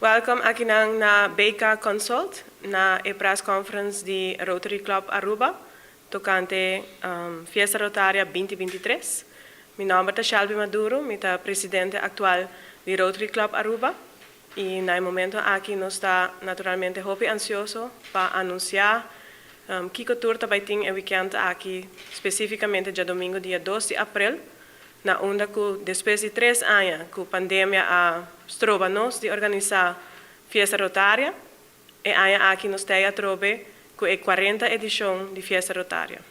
Welcome aqui na BK Consult, na press conference de Rotary Club Aruba, tocante Fiesta Rotária 2023. Meu nome é Shelby Maduro, eu sou presidente atual de Rotary Club Aruba. E no momento aqui nós está naturalmente muito ansioso para anunciar que tour vai ter o weekend aqui, especificamente dia domingo, dia 12 de abril, na onda que depois de 3 anos que a pandemia trova nós de organizar Fiesta Rotária, e aqui nós temos trove que é a 40ª edição de Fiesta Rotária.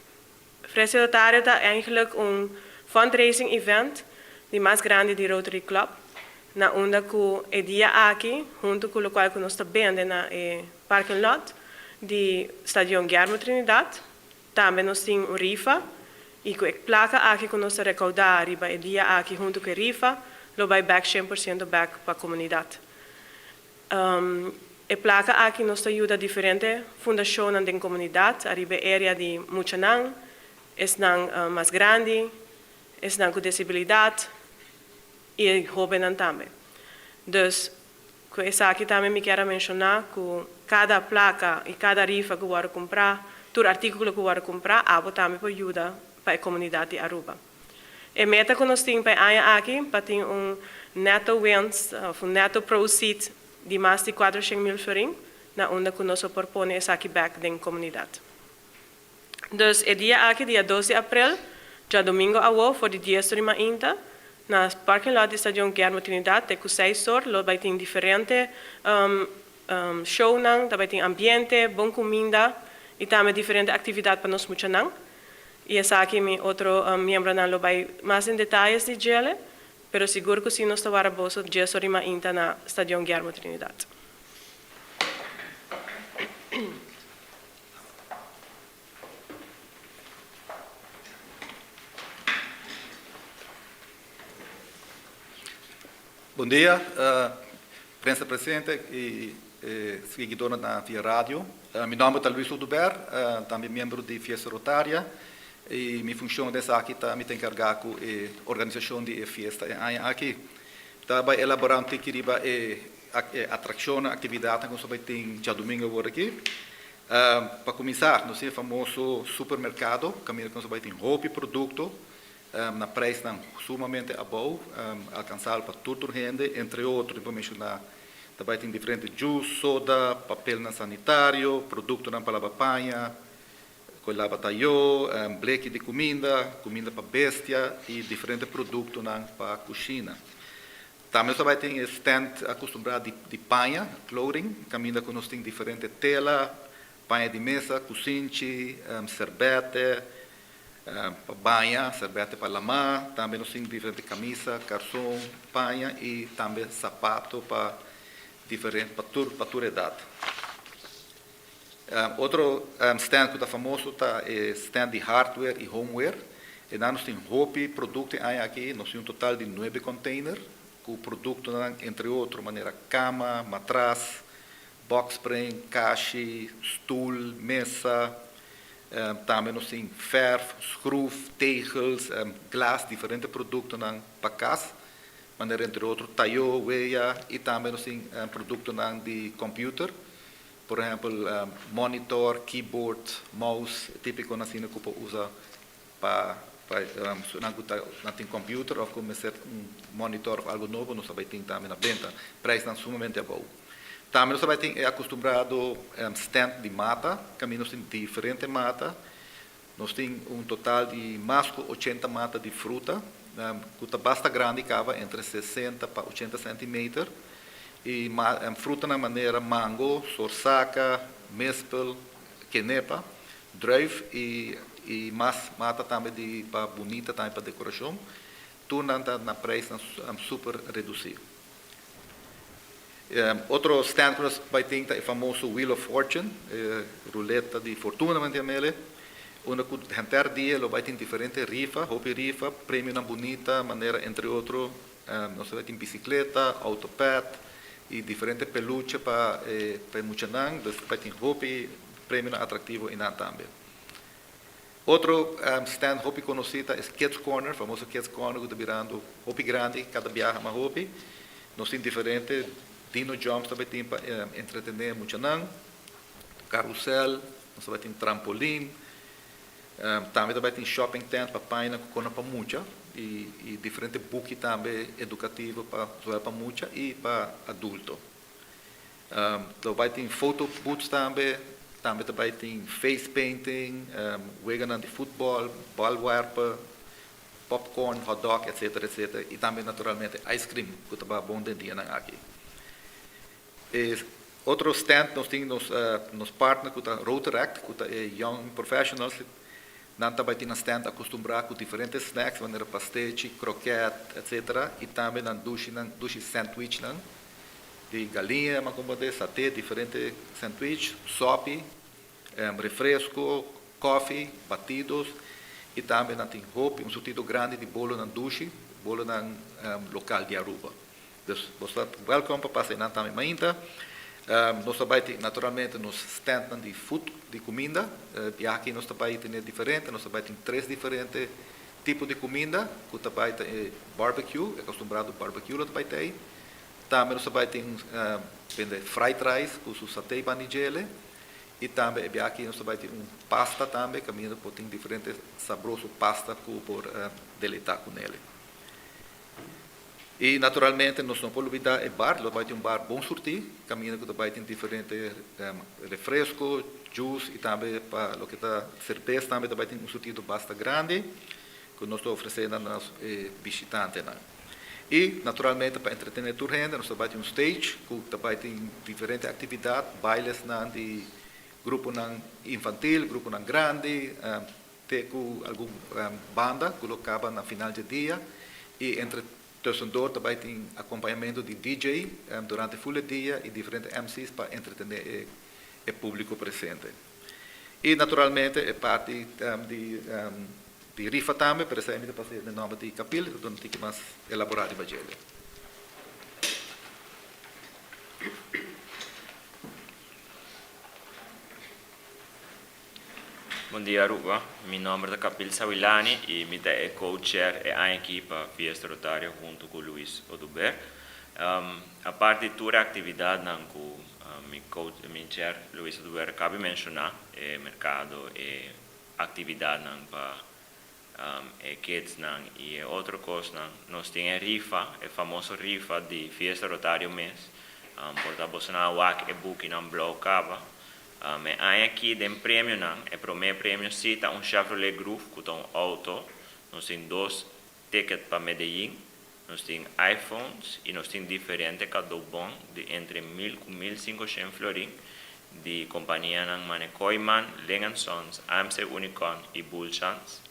Fiesta Rotária é eigenlijk fundraising event de mais grande de Rotary Club, na onda que é dia aqui, junto com o qual que nós estamos vendo na parking lot de Stadion Guillermo Trinidad, também nós temos uma rifa, e com a placa aqui que nós recaudar, é dia aqui junto com a rifa, lo vai back 100% back para a comunidade. A placa aqui nos ajuda diferentes fundações da comunidade, arriba a área de Muchanang, é mais grande, é com disabilidade e jovens também. Dus, com essa aqui também me quero mencionar que cada placa e cada rifa que eu vou comprar, todo artigo que eu vou comprar, também pode ajudar para a comunidade de Aruba. A meta que nós temos para aqui, para ter neto wins, neto proceed de mais de 400.000 florin, na onda que nós propomos essa aqui back da comunidade. Dus, o dia aqui, dia 12 de abril, já domingo for de dia de mainta, na parking lot do Stadion Guillermo Trinidad, tem 6 horas, vai ter diferentes shows, vai ter ambiente, boa comida, e também diferentes atividades para nós muchanang. E essa aqui é outro membro não vai mais em detalhes de gele, pero seguro que se nós estamos a bolsa dia sobre mainta na Stadion Guillermo Trinidad. Bom dia, prensa presente e seguidora na via rádio. Meu nome é Luís Udubert, também membro de Fiesta Rotária. E minha função dessa aqui também tem encargar com a organização de fiesta aqui. Também elaborar um tequiriba atração, atividade que nós tem já domingo agora aqui. Para começar, nós temos o famoso supermercado, que nós vai ter roupa e produto, na preço sumamente bom, alcançar para toda a gente, entre outros, vou mencionar, também tem diferentes juice, soda, papel sanitário, produto para lavar panha, com lava-taio, bleque de comida para bestia e diferentes produtos para a cozinha. Também vai ter stand acostumado de panha, clothing, caminha que nós temos diferentes telas, panha de mesa, cozinche, serbete, para banha, serbete para lavar, também nós temos diferentes camisas, calção, panha e também sapato para diferentes para toda idade. Outro stand que está famoso é stand de hardware e homeware. E nós temos roupa e produtos aqui, nós temos um total de 9 containers, com produtos, entre outros, maneira cama, matraz, box spring, caixa, stool, mesa, também nós temos ferro, screw, tegels, glass, diferentes produtos para casa, maneira entre outros, taio, weia, e também nós temos produtos de computer. Por exemplo, monitor, keyboard, mouse, típico assim que você usa para na computer ou começar monitor algo novo, nós vai ter também na venda. Preço não sumamente bom. Também nós vai ter acostumado stand de mata, caminhos em diferentes mata. Nós temos total de mais de 80 mata de fruta, que basta grande, cava entre 60 para 80 centímetros. E fruta na maneira mango, sorsaca, mespel, quenepa, druif e mais mata também para bonita, também para decoração. Tudo na preço super reduzido. Outro stand que nós vai ter é o famoso Wheel of Fortune, ruleta de fortuna, onde a dia vai ter diferentes rifas, rifa, prêmio na bonita, maneira entre outros, nós vai ter bicicleta, autopad, e diferentes peluches para Muchanang, depois tem roupa e prêmio atrativo e também. Outro stand roupa conhecido é Kids Corner, famoso Kids Corner, que está virando roupa grande, cada viaja uma roupa. Nós temos diferentes Dino Jumps também tem para entretener muito não, carrossel, nós também tem trampolim, também tem shopping tent para paina com para muita e diferente book também educativo para muita e para adulto. Também tem photo booths também tem face painting, wegenen de futebol, balwerpen, popcorn, hot dog, etc. E também, naturalmente, ice cream, que está bom de dia aqui. Outro stand, nós temos nos partners com a Rotaract, com a Young Professionals, nós também temos stand acostumado com diferentes snacks, maneira pastete, croquete, etc. E também na dushi sandwich, de galinha, saté, diferentes sandwich, sopa, refresco, coffee, batidos, e também tem roupa, surtido grande de bolo na dushi, bolo na local de Aruba. Então, você é welcome para passar também ainda. Nós também, naturalmente, nos stand de food, de comida, e aqui nós também temos diferente, nós também temos 3 diferentes tipos de comida, que também tem barbecue, é acostumado barbecue, também tem. Também nós também temos fried rice, com o satay banijele, e também aqui nós também temos pasta também, caminhando por tem diferentes saborosos pasta por deleitar com ele. E naturalmente nós não podemos olvidar o bar, nós vamos ter bar bom sortir, caminhando também tem diferentes refrescos, juice e também para o que está certeza também tem sortido bastante grande, que nós estamos oferecendo aos visitantes. E, naturalmente, para entretener a gente, nós também temos stage, que também tem diferentes atividades, bailes de grupo infantil, grupo grande, tem alguma banda que colocava no final do dia, e entre terceiro também tem acompanhamento de DJ durante o full dia e diferentes MCs para entretener o público presente. E, naturalmente, é parte de rifa também, por exemplo, para ser no nome de Capil, onde tem que mais elaborar de Bajelha. Bom dia, Aruba. Meu nome é Capil Sawilani e me é co-chair e a equipe Fiesta Rotária junto com Luís Oduber. A parte de toda a atividade que meu chair Luís Oduber acaba de mencionar, é mercado e atividade para kids e outra coisa, nós temos a rifa, a famosa rifa de Fiesta Rotária mês, portanto, você não vai book em blog cava. Aqui tem prêmio, o primeiro prêmio cita Chevrolet Groove, que é auto, nós temos 2 tickets para Medellín, nós temos iPhones e nós temos diferentes cadobon de entre 1.000 e 1.500 florin de companhia Mane Koiman, Ling & Sons, AMC Unicorn e Bullchance.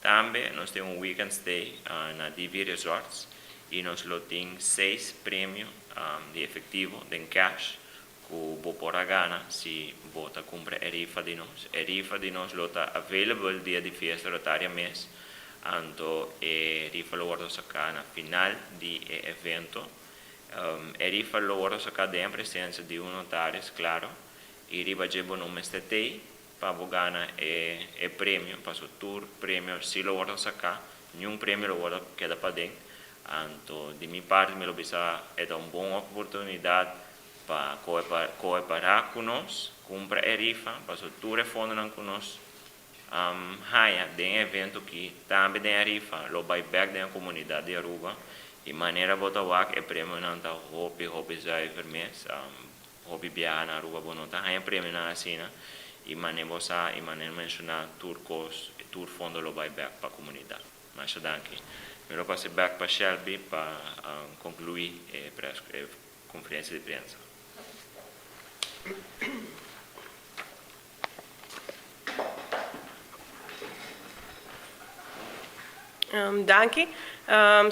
Também nós temos weekend stay na DV Resorts e nós temos 6 prêmios de efetivo, de cash, que vou pôr a gana se você compra a rifa de nós. A rifa de nós está available dia de Fiesta Rotária mês, então a rifa lo guardo sacar na final do evento. A rifa lo guardo sacar em presença de notário, claro, e riba jebo no mês de tei, para ganhar o prêmio, para o tour, prêmio, se lo guardo sacar, nenhum prêmio lo guardo queda para dentro. Então, de minha parte, me lo bisa é uma boa oportunidade para cooperar conosco, comprar a rifa, para o tour refundar conosco. Tem evento que também tem a rifa, lo buyback da comunidade de Aruba, e maneira botar o prêmio não está hobby já mês, hobby viajar na Aruba, não está prêmio na assina, e maneira você, e maneira mencionar tour cost, tour fundo lo buyback para a comunidade. Mas daqui, me lo passo back para Shelby para concluir a conferência de imprensa. Danke.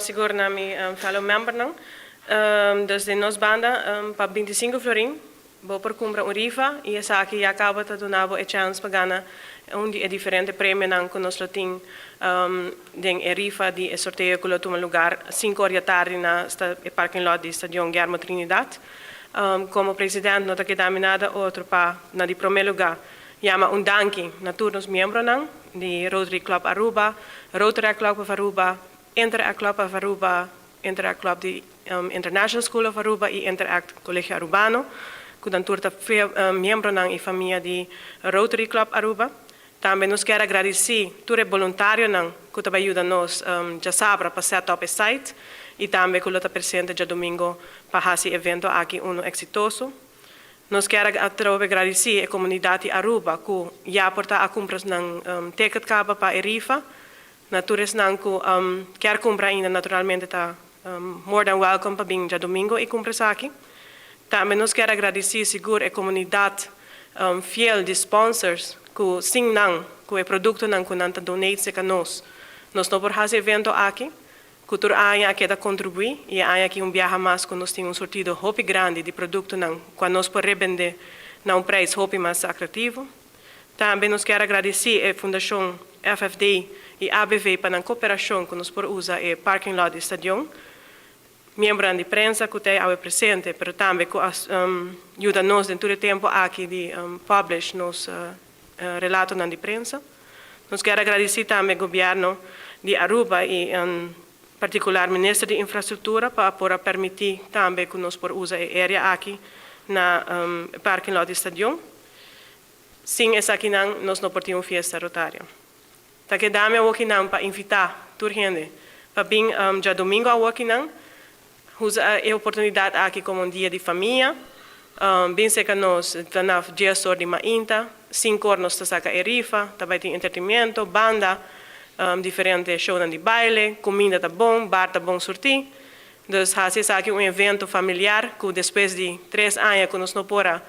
Seguro na minha fellow member não. Desde nós banda para 25 florin, vou por comprar rifa e essa aqui acaba de dar a chance para ganhar diferente prêmio não que nós temos den a rifa de sorteio que toma lugar 5 horas da tarde na parking lot do Estadião Guillermo Trinidad. Como presidente, não está nada outro para na de primeiro lugar. Chama danke na todos os membros de Rotary Club Aruba, Rotary Club of Aruba, Inter Club of Aruba, Interact Club de International School of Aruba e Interact Colegio Arubano, que dan turta membro ng família de Rotary Club Aruba. Também nos quero agradecer todo voluntário que também ajuda nos já sabe para set up o site e também que está presente já domingo para esse evento aqui exitoso. Nos quero agradecer a comunidade Aruba que já porta a compras ng ticket caba para Erifa. Natures nang que quer comprar ainda naturalmente está more than welcome para vir já domingo e comprar aqui. Também nos quero agradecer seguro a comunidade fiel de sponsors que sim não que o produto não que nanta donate se nós não por esse evento aqui que tur aia aqui da contribuir e aia aqui viaja mais que nós temos sortido hopi grande de produto não que nós por revender na preço hopi mais atrativo. Também nos quero agradecer a Fundação FFD e ABV para a cooperação que nos por usa o parking lot do estádio. Membro de prensa que tem ao presente, mas também que ajuda-nos em todo o tempo aqui de publish nos relatos de prensa. Nos quero agradecer também ao governo de Aruba e em particular ministro de infraestrutura para permitir também que nos por usa a área aqui na parking lot do estádio. Sem essa aqui nós não podemos fiesta rotária. Tá que dá-me aqui para invitar toda gente para vir já domingo aqui usa a oportunidade aqui como dia de família. Bem sei que nós temos dia só de mainta, 5 horas nós saca Erifa, também tem entretenimento, banda, diferentes shows de baile, comida tá bom, bar tá bom sortir. Então, faz aqui evento familiar que depois de 3 anos que nós não podemos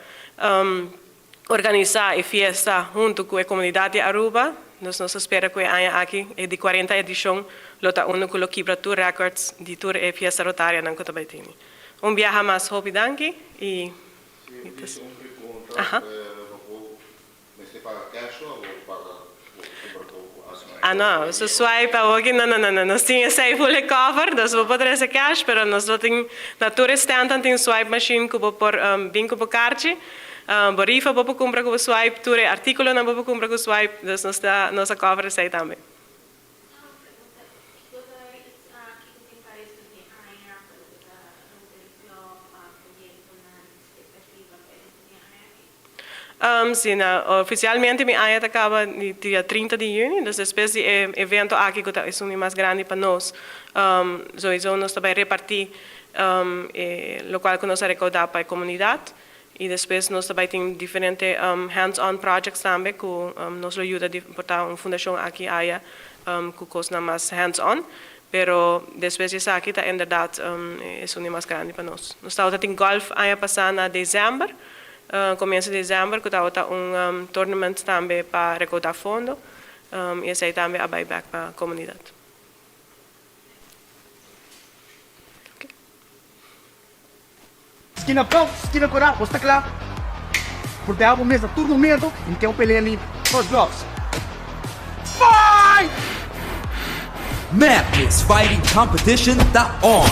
organizar a festa junto com a comunidade Aruba. Nós esperamos que a aqui é de 40 edição, lota uno que lo quebra tu records de toda a festa rotária não que também tem. Viaja mais rápido aqui e ¿Você paga cash ou paga não, se swipe aqui não, nós temos esse full cover, nós vamos poder esse cash, mas nós não temos na tour stand tem swipe machine que por bem que por carte. Borifa para comprar com o swipe, tudo artigo não para comprar com o swipe, então nossa cover sai também. Sim, oficialmente minha área acaba no dia 30 de junho, então depois do evento aqui que é o mais grande para nós, nós também repartir o local que nós arrecadamos para a comunidade. E depois nós também temos diferentes hands-on projects também que nos ajuda a botar uma fundação aqui que custa mais hands-on, pero depois disso aqui está em verdade é o mais grande para nós. Nós estamos tendo golf aí passando em dezembro, começo de dezembro, que está tournament também para recaudar fundo e esse aí também é buyback para a comunidade. Esquina pão, esquina coral, você tá lá. Por ter algo mesmo, todo momento, e tem um pelé ali, os blocos. Fight! Madness Fighting Competition tá on!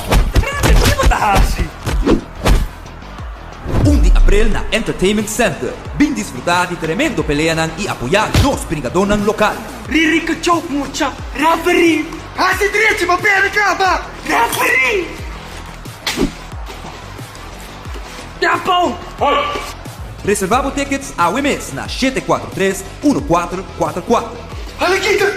1 de abril na Entertainment Center. Vim desfrutar de tremendo pelea e apoiar nos brigadonan local. Ririca choke mucha, referee! Hasi direito, meu pé, acaba! Referee! Japão! Reservava tickets ao mês na 743-1444. Alequita!